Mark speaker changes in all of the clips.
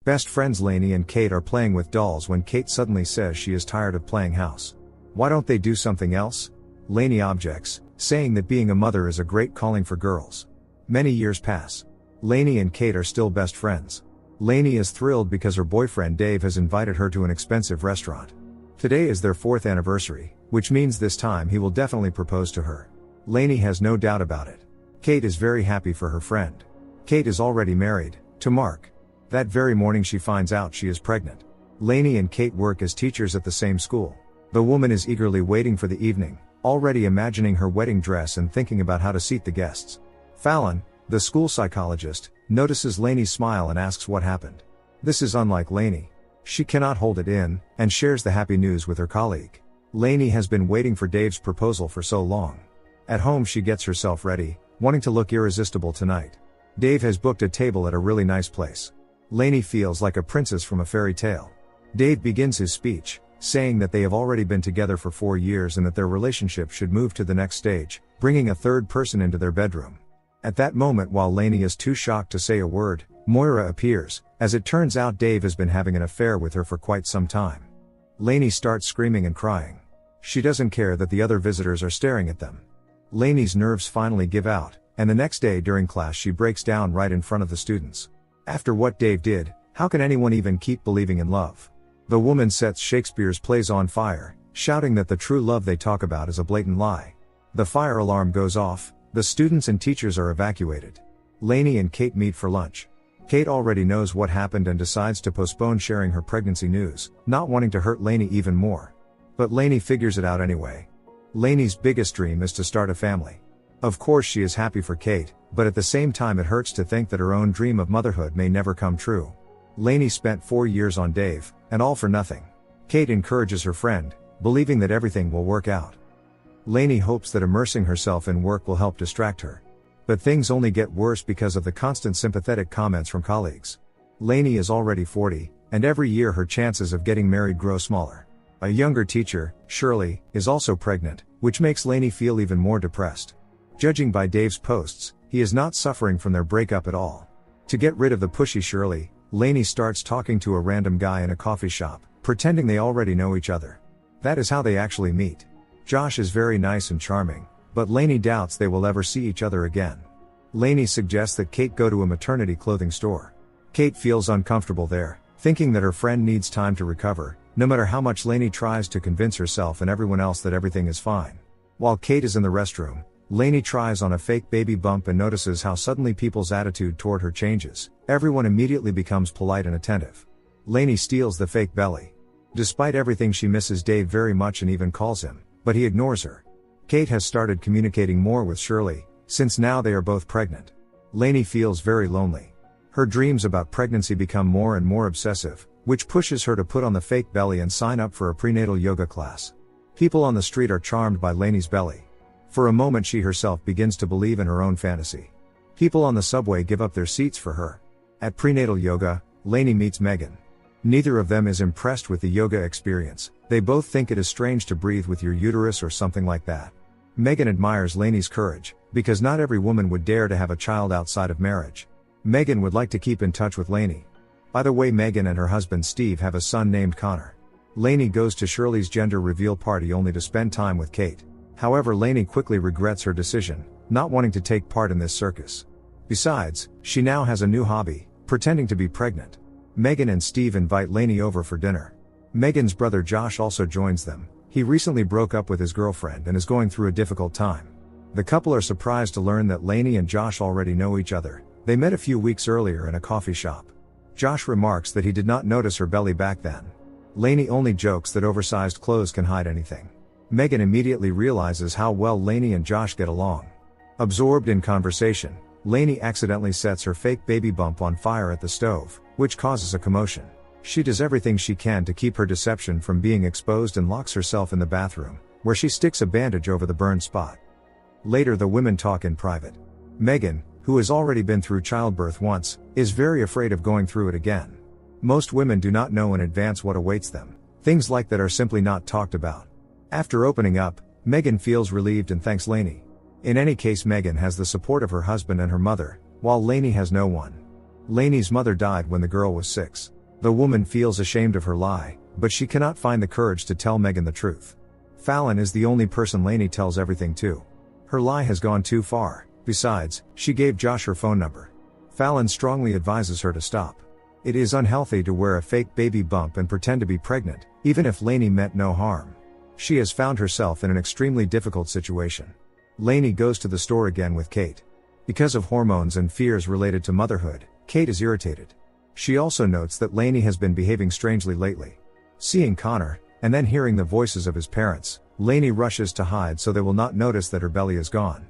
Speaker 1: Best friends Lainy and Kate are playing with dolls when Kate suddenly says she is tired of playing house. Why don't they do something else? Lainy objects, saying that being a mother is a great calling for girls. Many years pass. Lainy and Kate are still best friends. Lainy is thrilled because her boyfriend Dave has invited her to an expensive restaurant. Today is their 4th anniversary, which means this time he will definitely propose to her. Lainy has no doubt about it. Kate is very happy for her friend. Kate is already married, to Mark. That very morning she finds out she is pregnant. Lainy and Kate work as teachers at the same school. The woman is eagerly waiting for the evening, already imagining her wedding dress and thinking about how to seat the guests. Fallon, the school psychologist, notices Lainy's smile and asks what happened. This is unlike Lainy. She cannot hold it in, and shares the happy news with her colleague. Lainy has been waiting for Dave's proposal for so long. At home she gets herself ready, wanting to look irresistible tonight. Dave has booked a table at a really nice place. Lainy feels like a princess from a fairy tale. Dave begins his speech, saying that they have already been together for 4 years and that their relationship should move to the next stage, bringing a third person into their bedroom. At that moment, while Lainy is too shocked to say a word, Moira appears. As it turns out, Dave has been having an affair with her for quite some time. Lainy starts screaming and crying. She doesn't care that the other visitors are staring at them. Lainy's nerves finally give out, and the next day during class she breaks down right in front of the students. After what Dave did, how can anyone even keep believing in love? The woman sets Shakespeare's plays on fire, shouting that the true love they talk about is a blatant lie. The fire alarm goes off, the students and teachers are evacuated. Lainy and Kate meet for lunch. Kate already knows what happened and decides to postpone sharing her pregnancy news, not wanting to hurt Lainy even more. But Lainy figures it out anyway. Lainy's biggest dream is to start a family. Of course she is happy for Kate, but at the same time it hurts to think that her own dream of motherhood may never come true. Lainy spent 4 years on Dave, and all for nothing. Kate encourages her friend, believing that everything will work out. Lainy hopes that immersing herself in work will help distract her. But things only get worse because of the constant sympathetic comments from colleagues. Lainy is already 40, and every year her chances of getting married grow smaller. A younger teacher, Shirley, is also pregnant, which makes Lainy feel even more depressed. Judging by Dave's posts, he is not suffering from their breakup at all. To get rid of the pushy Shirley, Lainy starts talking to a random guy in a coffee shop, pretending they already know each other. That is how they actually meet. Josh is very nice and charming, but Lainy doubts they will ever see each other again. Lainy suggests that Kate go to a maternity clothing store. Kate feels uncomfortable there, thinking that her friend needs time to recover, no matter how much Lainy tries to convince herself and everyone else that everything is fine. While Kate is in the restroom, Lainy tries on a fake baby bump and notices how suddenly people's attitude toward her changes. Everyone immediately becomes polite and attentive. Lainy steals the fake belly. Despite everything, she misses Dave very much and even calls him, but he ignores her. Kate has started communicating more with Shirley, since now they are both pregnant. Lainy feels very lonely. Her dreams about pregnancy become more and more obsessive, which pushes her to put on the fake belly and sign up for a prenatal yoga class. People on the street are charmed by Lainy's belly. For a moment she herself begins to believe in her own fantasy. People on the subway give up their seats for her. At prenatal yoga, Lainy meets Megan. Neither of them is impressed with the yoga experience. They both think it is strange to breathe with your uterus or something like that. Megan admires Lainy's courage, because not every woman would dare to have a child outside of marriage. Megan would like to keep in touch with Lainy. By the way, Megan and her husband Steve have a son named Connor. Lainy goes to Shirley's gender reveal party only to spend time with Kate. However, Lainy quickly regrets her decision, not wanting to take part in this circus. Besides, she now has a new hobby, pretending to be pregnant. Megan and Steve invite Lainy over for dinner. Megan's brother Josh also joins them. He recently broke up with his girlfriend and is going through a difficult time. The couple are surprised to learn that Lainy and Josh already know each other. They met a few weeks earlier in a coffee shop. Josh remarks that he did not notice her belly back then. Lainy only jokes that oversized clothes can hide anything. Megan immediately realizes how well Lainy and Josh get along. Absorbed in conversation, Lainy accidentally sets her fake baby bump on fire at the stove, which causes a commotion. She does everything she can to keep her deception from being exposed and locks herself in the bathroom, where she sticks a bandage over the burned spot. Later the women talk in private. Megan, who has already been through childbirth once, is very afraid of going through it again. Most women do not know in advance what awaits them. Things like that are simply not talked about. After opening up, Megan feels relieved and thanks Lainy. In any case, Megan has the support of her husband and her mother, while Lainy has no one. Lainy's mother died when the girl was 6. The woman feels ashamed of her lie, but she cannot find the courage to tell Megan the truth. Fallon is the only person Lainy tells everything to. Her lie has gone too far. Besides, she gave Josh her phone number. Fallon strongly advises her to stop. It is unhealthy to wear a fake baby bump and pretend to be pregnant, even if Lainy meant no harm. She has found herself in an extremely difficult situation. Lainy goes to the store again with Kate. Because of hormones and fears related to motherhood, Kate is irritated. She also notes that Lainy has been behaving strangely lately. Seeing Connor, and then hearing the voices of his parents, Lainy rushes to hide so they will not notice that her belly is gone.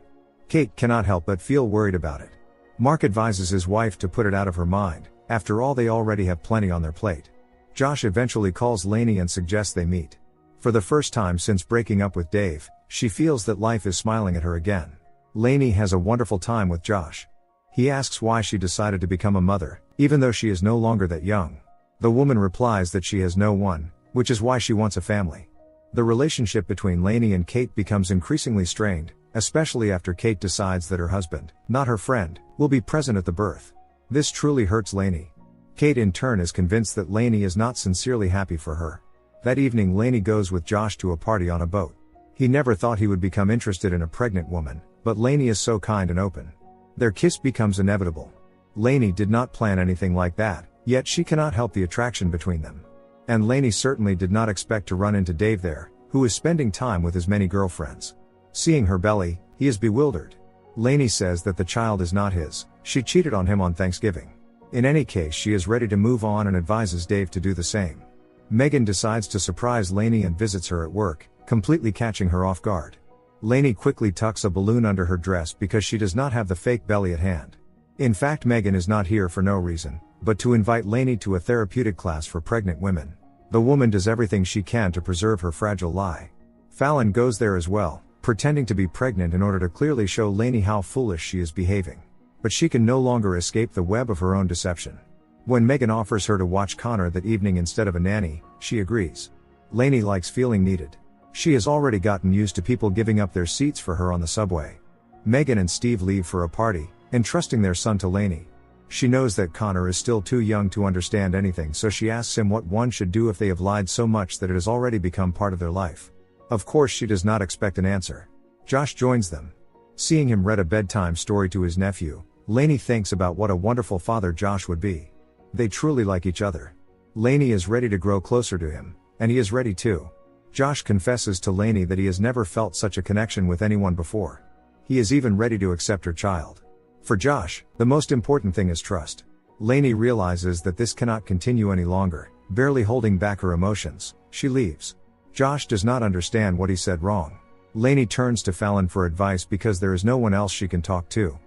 Speaker 1: Kate cannot help but feel worried about it. Mark advises his wife to put it out of her mind, after all they already have plenty on their plate. Josh eventually calls Lainy and suggests they meet. For the first time since breaking up with Dave, she feels that life is smiling at her again. Lainy has a wonderful time with Josh. He asks why she decided to become a mother, even though she is no longer that young. The woman replies that she has no one, which is why she wants a family. The relationship between Lainy and Kate becomes increasingly strained, especially after Kate decides that her husband, not her friend, will be present at the birth. This truly hurts Lainy. Kate in turn is convinced that Lainy is not sincerely happy for her. That evening Lainy goes with Josh to a party on a boat. He never thought he would become interested in a pregnant woman, but Lainy is so kind and open. Their kiss becomes inevitable. Lainy did not plan anything like that, yet she cannot help the attraction between them. And Lainy certainly did not expect to run into Dave there, who is spending time with his many girlfriends. Seeing her belly, he is bewildered. Lainy says that the child is not his, she cheated on him on Thanksgiving. In any case, she is ready to move on and advises Dave to do the same. Megan decides to surprise Lainy and visits her at work, completely catching her off guard. Lainy quickly tucks a balloon under her dress because she does not have the fake belly at hand. In fact, Megan is not here for no reason, but to invite Lainy to a therapeutic class for pregnant women. The woman does everything she can to preserve her fragile lie. Fallon goes there as well, pretending to be pregnant in order to clearly show Lainy how foolish she is behaving. But she can no longer escape the web of her own deception. When Megan offers her to watch Connor that evening instead of a nanny, she agrees. Lainy likes feeling needed. She has already gotten used to people giving up their seats for her on the subway. Megan and Steve leave for a party, entrusting their son to Lainy. She knows that Connor is still too young to understand anything, so she asks him what one should do if they have lied so much that it has already become part of their life. Of course, she does not expect an answer. Josh joins them. Seeing him read a bedtime story to his nephew, Lainy thinks about what a wonderful father Josh would be. They truly like each other. Lainy is ready to grow closer to him, and he is ready too. Josh confesses to Lainy that he has never felt such a connection with anyone before. He is even ready to accept her child. For Josh, the most important thing is trust. Lainy realizes that this cannot continue any longer. Barely holding back her emotions, she leaves. Josh does not understand what he said wrong. Lainy turns to Fallon for advice because there is no one else she can talk to.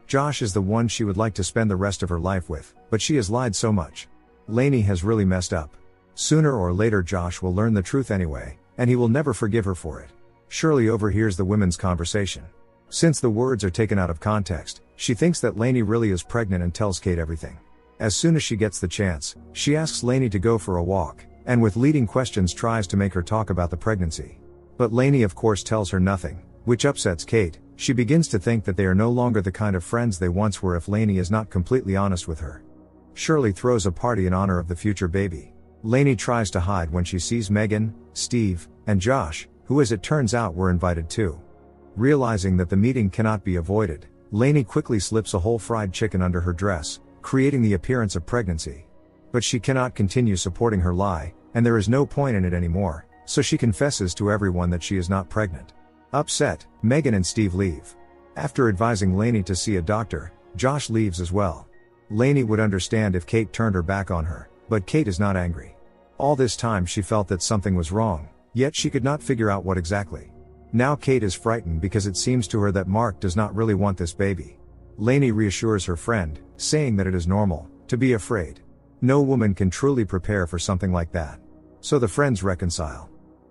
Speaker 1: Josh is the one she would like to spend the rest of her life with, but she has lied so much. Lainy has really messed up. Sooner or later Josh will learn the truth anyway, and he will never forgive her for it. Shirley overhears the women's conversation. Since the words are taken out of context, she thinks that Lainy really is pregnant and tells Kate everything. As soon as she gets the chance, she asks Lainy to go for a walk, and with leading questions tries to make her talk about the pregnancy. But Lainy of course tells her nothing, which upsets Kate. She begins to think that they are no longer the kind of friends they once were if Lainy is not completely honest with her. Shirley throws a party in honor of the future baby. Lainy tries to hide when she sees Megan, Steve, and Josh, who as it turns out were invited too. Realizing that the meeting cannot be avoided, Lainy quickly slips a whole fried chicken under her dress, creating the appearance of pregnancy. But she cannot continue supporting her lie, and there is no point in it anymore, so she confesses to everyone that she is not pregnant. Upset, Megan and Steve leave. After advising Lainy to see a doctor, Josh leaves as well. Lainy would understand if Kate turned her back on her, but Kate is not angry. All this time she felt that something was wrong, yet she could not figure out what exactly. Now Kate is frightened because it seems to her that Mark does not really want this baby. Lainy reassures her friend, saying that it is normal to be afraid. No woman can truly prepare for something like that. So the friends reconcile.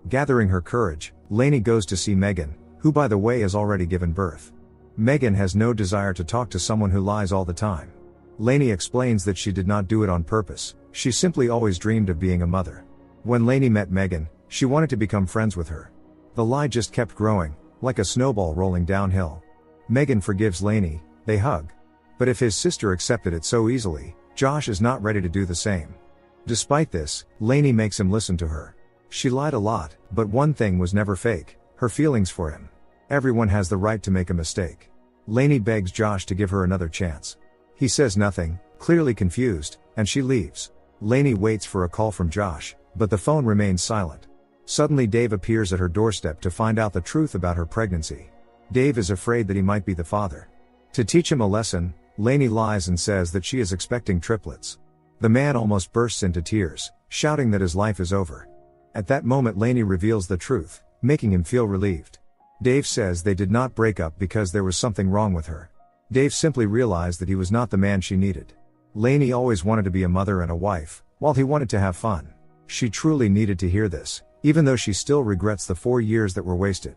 Speaker 1: Gathering her courage, Lainy goes to see Megan, who by the way has already given birth. Megan has no desire to talk to someone who lies all the time. Lainy explains that she did not do it on purpose, she simply always dreamed of being a mother. When Lainy met Megan, she wanted to become friends with her. The lie just kept growing, like a snowball rolling downhill. Megan forgives Lainy, they hug. But if his sister accepted it so easily, Josh is not ready to do the same. Despite this, Lainy makes him listen to her. She lied a lot, but one thing was never fake: her feelings for him. Everyone has the right to make a mistake. Lainy begs Josh to give her another chance. He says nothing, clearly confused, and she leaves. Lainy waits for a call from Josh, but the phone remains silent. Suddenly Dave appears at her doorstep to find out the truth about her pregnancy. Dave is afraid that he might be the father. To teach him a lesson, Lainy lies and says that she is expecting triplets. The man almost bursts into tears, shouting that his life is over. At that moment Lainy reveals the truth, making him feel relieved. Dave says they did not break up because there was something wrong with her. Dave simply realized that he was not the man she needed. Lainy always wanted to be a mother and a wife, while he wanted to have fun. She truly needed to hear this, even though she still regrets the 4 years that were wasted.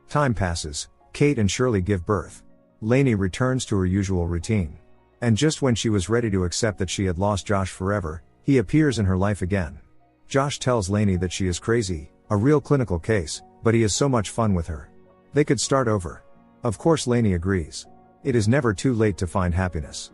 Speaker 1: Time passes, Kate and Shirley give birth. Lainy returns to her usual routine. And just when she was ready to accept that she had lost Josh forever, he appears in her life again. Josh tells Lainy that she is crazy, a real clinical case, but he has so much fun with her. They could start over. Of course Lainy agrees. It is never too late to find happiness.